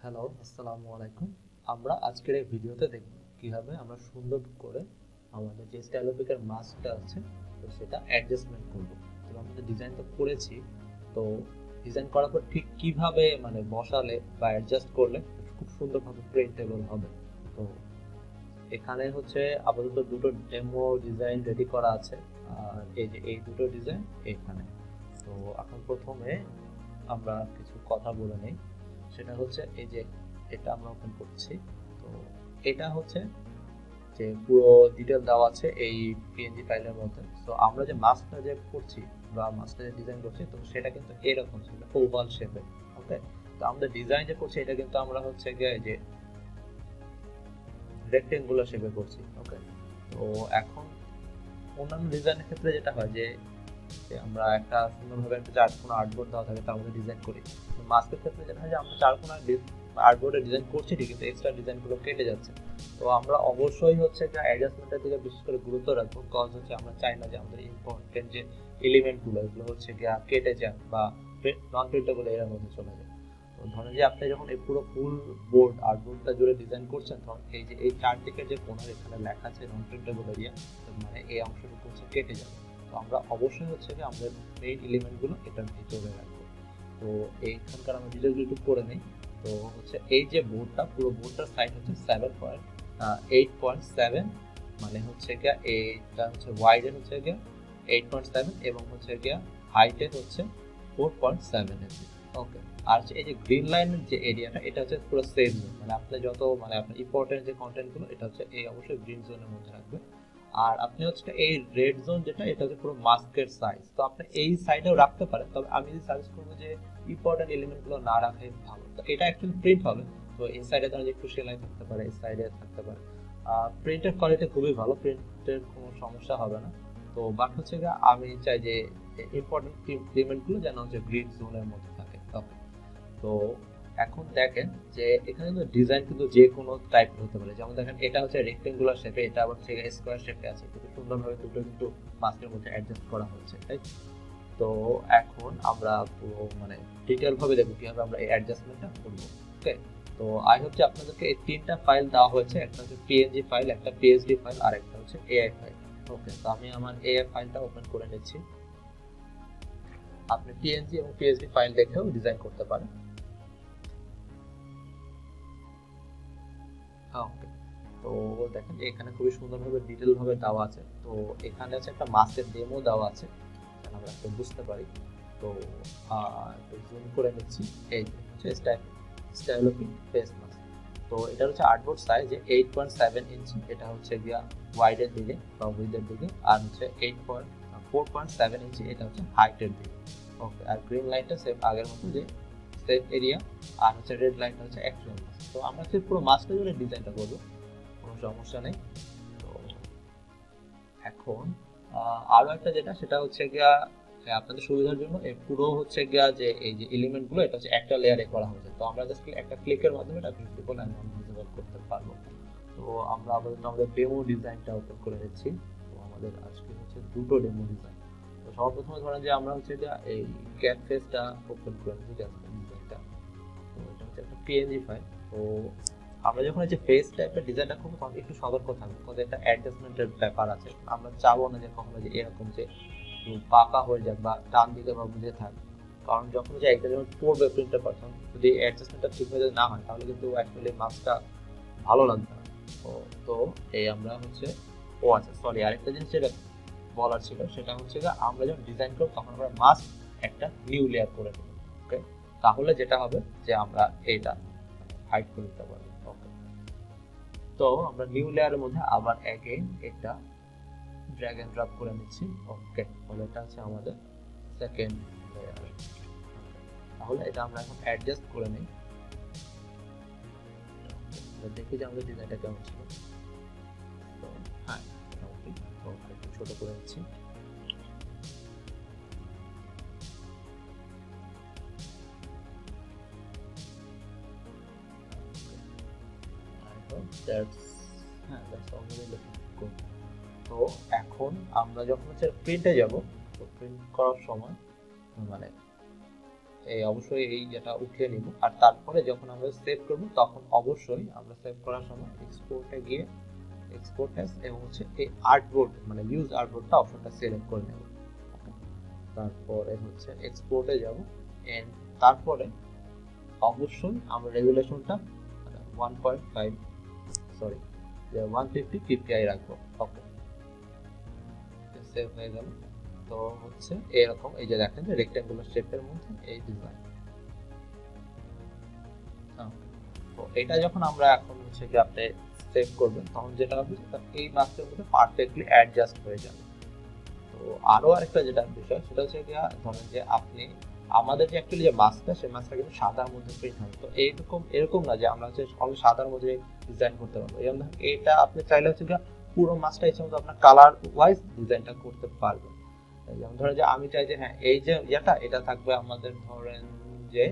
Hello, আসসালামু আলাইকুম। আমরা আজকের এই ভিডিওতে দেখব কিভাবে আমরা সুন্দর করে আমাদের যে স্টাইলোপিকের মাস্কটা আছে তো সেটা অ্যাডজাস্টমেন্ট করব। তো আমরা তো ডিজাইন তো করেছি, তো ডিজাইন করার পর ঠিক কিভাবে বসালে বা অ্যাডজাস্ট করলে খুব সুন্দরভাবে প্রিন্টেবল হবে। তো এখানে হচ্ছে আপাতত দুটো ডেমো ডিজাইন রেডি করা আছে, আর এই দুটো ডিজাইন এখানে। তো এখন প্রথমে আমরা কিছু কথা বলে নেই। সেটা হচ্ছে এই যে এটা আমরা ওপেন করছি। তো এটা হচ্ছে যে পুরো ডিটেল দেওয়া আছে এই পিএনজি ফাইলের মধ্যে। তো আমরা যে মাস্কটা যে করছি বা মাস্কটা যে ডিজাইন করছি, তো সেটা কিন্তু এরকম ছিল ওভাল শেপে। ওকে, তো আমাদের ডিজাইন যে করছি এটা কিন্তু আমরা হচ্ছে গিয়ে যে রেক্টেঙ্গুলার শেপে করছি। ওকে, তো এখন অন্যান্য ডিজাইনের ক্ষেত্রে যেটা হয় যে আমরা একটা সুন্দরভাবে একটা চারকোনা আর্টবোর্ড দেওয়া থাকে তার মধ্যে ডিজাইন করি। মাস্কের ক্ষেত্রে যেটা হয় যে আমরা চারকোনা আর্টবোর্ডে ডিজাইন করছি ঠিক, কিন্তু এক্সট্রা ডিজাইনগুলো কেটে যাচ্ছে। তো আমরা অবশ্যই হচ্ছে যে অ্যাডজাস্টমেন্টের দিকে বিশেষ করে গুরুত্ব রাখবো, কজ হচ্ছে আমরা চাই না যে আমাদের ইম্পর্টেন্ট যে এলিমেন্টগুলো এগুলো হচ্ছে গিয়ে কেটে যাক বা নন প্রিন্টেবল এর মধ্যে চলে যায়। তো ধরেন যে আপনি যখন এই পুরো ফুল বোর্ড আর্টবোর্ডটা জুড়ে ডিজাইন করছেন, তখন এই যে এই চারদিকের যে কোণার এখানে লেখা আছে নন প্রিন্টেবল এরিয়া, মানে এই অংশটুকু হচ্ছে কেটে যাবে। তো আমরা অবশ্যই হচ্ছে যে আমাদের মেইন এলিমেন্টগুলো এটার ভিতরে রাখবো। তো এইখানকার আমরা ডিটেলগুলো একটু করে নিই। তো হচ্ছে এই যে বোর্ডটা, পুরো বোর্ডটার সাইজ হচ্ছে 8.7, মানে হচ্ছে গিয়া এইটা হচ্ছে ওয়াইডের হচ্ছে গিয়া 8.7 এবং হচ্ছে গিয়া হাইটের হচ্ছে 4.7 ইঞ্চি। ওকে, আর এই যে গ্রিন লাইনের যে এরিয়াটা এটা হচ্ছে পুরো সেম জোন, মানে আপনি যত আপনার ইম্পর্টেন্ট যে কন্টেন্টগুলো এটা হচ্ছে এই অবশ্যই গ্রিন জোনের মধ্যে রাখবে। আর আপনি হচ্ছে এই রেড জোন যেটা এটা হচ্ছে পুরো মাস্কের সাইজ, তো আপনি এই সাইডেও রাখতে পারেন, তবে আমি সাজেস্ট করবো যে ইম্পর্টেন্ট এলিমেন্টগুলো না রাখাই ভালো। তো এটা অ্যাকচুয়ালি প্রিন্ট হবে, তো এই সাইডে ধরেন একটু সেলাই থাকতে পারে, এই সাইডে থাকতে পারে। প্রিন্টের কোয়ালিটি খুবই ভালো, প্রিন্টের কোনো সমস্যা হবে না। তো বাট হচ্ছে গিয়ে আমি চাই যে ইম্পর্টেন্ট এলিমেন্টগুলো যেন হচ্ছে গ্রিন জোনের মধ্যে থাকে। ওকে, তো এখন দেখেন যে এখানে কিন্তু ডিজাইন কিন্তু যে কোনো টাইপের হতে পারে। যেমন দেখেন এটা হচ্ছে রেক্টেঙ্গুলার শেপে, এটা আবার হচ্ছে স্কোয়ার শেপে আছে, কিন্তু সুন্দরভাবে দুটো কিন্তু মাস্কের মধ্যে অ্যাডজাস্ট করা হচ্ছে, তাই। তো এখন আমরা পুরো ডিটেইল ভাবে দেখব কিভাবে আমরা এই অ্যাডজাস্টমেন্টটা করব। ওকে, তো আই হোপ যে আপনাদেরকে এই তিনটা ফাইল দেওয়া হয়েছে, একটা হচ্ছে পিএনজি ফাইল, একটা পিএসডি ফাইল, আর একটা হচ্ছে এআই ফাইল। ওকে, তো আমি আমার এআই ফাইলটা ওপেন করে নিচ্ছি। আপনি পিএনজি এবং পিএসডি ফাইল দেখেও ডিজাইন করতে পারেন। ওকে, তো দেখেন এখানে খুবই সুন্দরভাবে ডিটেল ভাবে দেওয়া আছে। তো এখানে আছে একটা মাস্কের ডেমো দেওয়া আছে, আমরা একটু বুঝতে পারি। তো একটু জুম করে নিচ্ছি। এই হচ্ছে স্টাইলোপিক ফেস মাস্ক। তো এটা হচ্ছে আর্টবোর্ড সাইজ 8.7 ইঞ্চি, এটা হচ্ছে গিয়া ওয়াইডের দিকে বা উইডের দিকে, আর হচ্ছে 4.7 ইঞ্চি, এটা হচ্ছে হাইটের দিকে। ওকে, আর গ্রিন লাইনটা সেম আগের মতো যে সেম এরিয়া, আর হচ্ছে রেড লাইনটা হচ্ছে অ্যাকচুয়াল মাস্ক। তো আমরা হচ্ছে পুরো মাস্কটা জুড়ে ডিজাইনটা করবো, কোনো সমস্যা নেই। তো এখন আরো একটা যেটা সেটা হচ্ছে গিয়া আপনাদের সুবিধার জন্য এই পুরো হচ্ছে গিয়া যে এই যে এলিমেন্ট গুলো এটা হচ্ছে একটা লেয়ারে করা হয়েছে। তো আমরা জাস্ট একটা ক্লিকের মাধ্যমে এটা ভিজিবল এন্ড নন ভিজিবল করতে পারবো। তো আমরা আপাতত আমাদের ডেমো ডিজাইনটা ওপেন করে নিচ্ছি। তো আমাদের আজকে হচ্ছে দুটো ডেমো ডিজাইন। তো সর্বপ্রথমে ধরেন যে আমরা হচ্ছে গিয়া এই ক্যাট ফেসটা ওপেন করে নিচ্ছি, ডিজাইনটা। তো এটা হচ্ছে একটা পিএনজি ফাইল। তো আমরা যখন এই যে ফেস টাইপের ডিজাইনটা করবো তখন একটু সতর্ক থাকবো, কারণ একটা অ্যাডজাস্টমেন্টের ব্যাপার আছে। আমরা চাবো না যে কখনো যে এরকম যে পাকা হয়ে যাক বা ডান দিকে বা বুঝে থাক, কারণ যখন যে একটা যখন পড়বে প্রিন্টার পারসন যদি অ্যাডজাস্টমেন্টটা ঠিকভাবে না হয় তাহলে কিন্তু অ্যাকচুয়ালি মাস্কটা ভালো লাগবে না। তো এই আমরা হচ্ছে আচ্ছা সরি, আরেকটা জিনিস যেটা বলার ছিল সেটা হচ্ছে যে আমরা যখন ডিজাইন করব তখন আমরা মাস্ক একটা নিউ লেয়ার করে দেবো। ওকে, তাহলে যেটা হবে যে আমরা এইটা হাইড করে দিতে পারবো। ওকে, তো আমরা নিউ লেয়ারের মধ্যে আবার অ্যাগেইন এটা ড্র্যাগ এন্ড ড্রপ করে নিচ্ছি। ওকে, তাহলে এটা হচ্ছে আমাদের সেকেন্ড লেয়ার। তাহলে এটা আমরা এখন অ্যাডজাস্ট করে নিই, দেখি যে আমাদের ডিজাইনটা কেমন ছিল। তো হ্যাঁ, মোটামুটি একটু ছোট করে নিচ্ছি। তো এখন আমরা যখন হচ্ছে প্রিন্টে যাব, তো প্রিন্ট করার সময় মানে এই অবশ্যই এই যেটা উঠিয়ে নিব, আর তারপরে যখন আমরা সেভ করব তখন অবশ্যই আমরা সেভ করার সময় এক্সপোর্টে গিয়ে এক্সপোর্ট অ্যাজ এবং হচ্ছে এই আর্টবোর্ড মানে ইউজ আর্টবোর্ডটা অপশনটা সিলেক্ট করে নেব। তারপরে হচ্ছে এক্সপোর্টে যাব এন্ড তারপরে অবশ্যই আমরা রেজুলেশনটা 1.5 সরি 150 ppi রাখবো। ওকে, সেভ হয়ে গেল। তো হচ্ছে এরকম, এই যে দেখেন যে রেক্ট্যাঙ্গুলার শেপের মধ্যে এই ডিজাইন। তো এটা যখন আমরা এখন হচ্ছে কি আপনি সেভ করবেন তখন যেটা হবে এই মাস্কের মধ্যে পারফেক্টলি অ্যাডজাস্ট হয়ে যাবে। তো আরো আরেকটা যেটা বিষয় সেটা হচ্ছে কি ধরেন যে আপনি আমাদের যে অ্যাকচুয়ালি যে মাস্কটা সেই মাস্কটা কিন্তু সাদার মধ্যে প্রিন্ট হবে। তো এরকম না যে আমরা হচ্ছে সাদার মধ্যে ডিজাইন করতে পারবো। এরকম এটা আপনি চাইলে হচ্ছে কি পুরো মাস্কটা ইচ্ছা মতো আপনার কালার ওয়াইজ ডিজাইনটা করতে পারবেন। যেমন ধরেন যে আমি চাই যে হ্যাঁ এই যে এটা থাকবে আমাদের ধরেন যে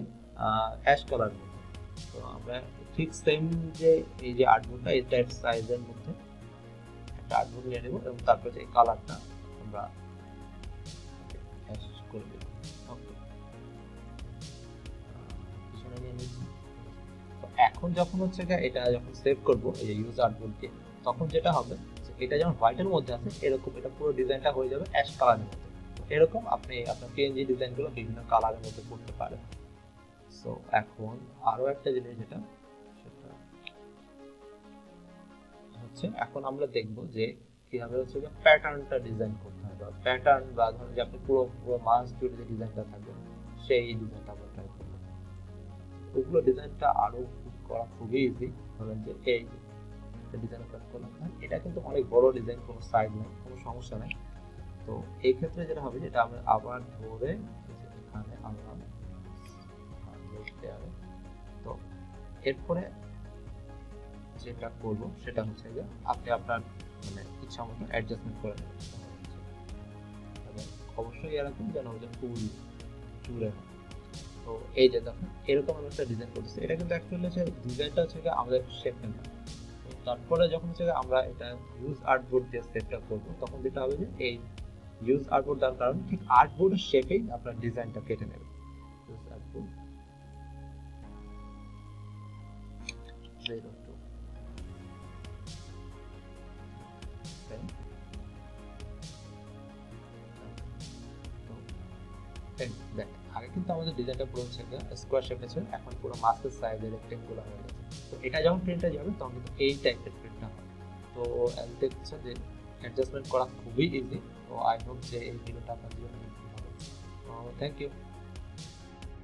অ্যাশ কালার মধ্যে। তো আমরা ঠিক সেম যে এই যে আর্টবোর্ডটা এই টাইপ সাইজের মধ্যে একটা আর্টবোর্ড নিয়ে নেব এবং তারপর এই কালারটা আমরা অ্যাশ করে দেব। ওকে, পিছনে নিয়ে নিচ্ছি। তো এখন যখন হচ্ছে এটা যখন সেভ করব এই ইউজ আর্টবোর্ড দিয়ে, তখন যেটা হবে এটা যেমন হোয়াইটের মধ্যে আছে এরকম এটা পুরো ডিজাইনটা হয়ে যাবে অ্যাশ কালারের মধ্যে। এরকম আপনি আপনার পিএনজি ডিজাইনগুলো বিভিন্ন কালারের মধ্যে করতে পারেন। সো এখন আরো একটা জিনিস যেটা সেটা হচ্ছে এখন আমরা দেখব যে কিভাবে হচ্ছে প্যাটার্নটা ডিজাইন করতে হয়, বা প্যাটার্ন বা ধরুন যে আপনি পুরো পুরো মাস জুড়ে যে ডিজাইনটা থাকবে সেই ডিজাইনটা আমরা ট্রাই করব। ওগুলো ডিজাইনটা আরো করা খুবই ইজি। ধরেন যে এই ডিজাইন করলাম, এটা কিন্তু অনেক বড় ডিজাইন, কোনো সাইড নাই, কোনো সমস্যা নাই। তো এই ক্ষেত্রে যেটা হবে যেটা আমরা আবার ধরে এখানে আমরা তো এরপরে যেটা করব সেটা হচ্ছে যে আপনি আপনার মানে ইচ্ছা মতো অ্যাডজাস্টমেন্ট করে নেবেন। অবশ্যই এরকম যেন আমাদের ফুল জুড়ে হয়। তো এই যে দেখুন এরকম আমি একটা ডিজাইন করতেছি, এটা কিন্তু অ্যাকচুয়ালি হচ্ছে ডিজাইনটা হচ্ছে আমাদের শেপ না। তো তারপরে যখন হচ্ছে আমরা এটা ইউজ আর্টবোর্ড দিয়ে সেটটা করব তখন যেটা হবে যে এই ইউজ আর্টবোর্ড দেওয়ার কারণে ঠিক আর্টবোর্ডের শেপেই আপনার ডিজাইনটা কেটে নেবে। ইউজ আর্টবোর্ড 02 দেখ আগে কিন্তু আমাদের ডিজাইনটা পুরো হচ্ছে স্কোয়ার শেপে ছিল, এখন পুরো মাস্কের সাইজে রেক্টেঙ্গুলার হয়ে গেছে। তো এটা যখন প্রিন্টে যাবে তখন কিন্তু এই টাইপের প্রিন্টটা হবে। তো দেখছে যে অ্যাডজাস্টমেন্ট করা খুবই ইজি। তো আই হোপ যে এই ভিডিওটা আপনাদের জন্য হেল্পফুল হবে। Thank you.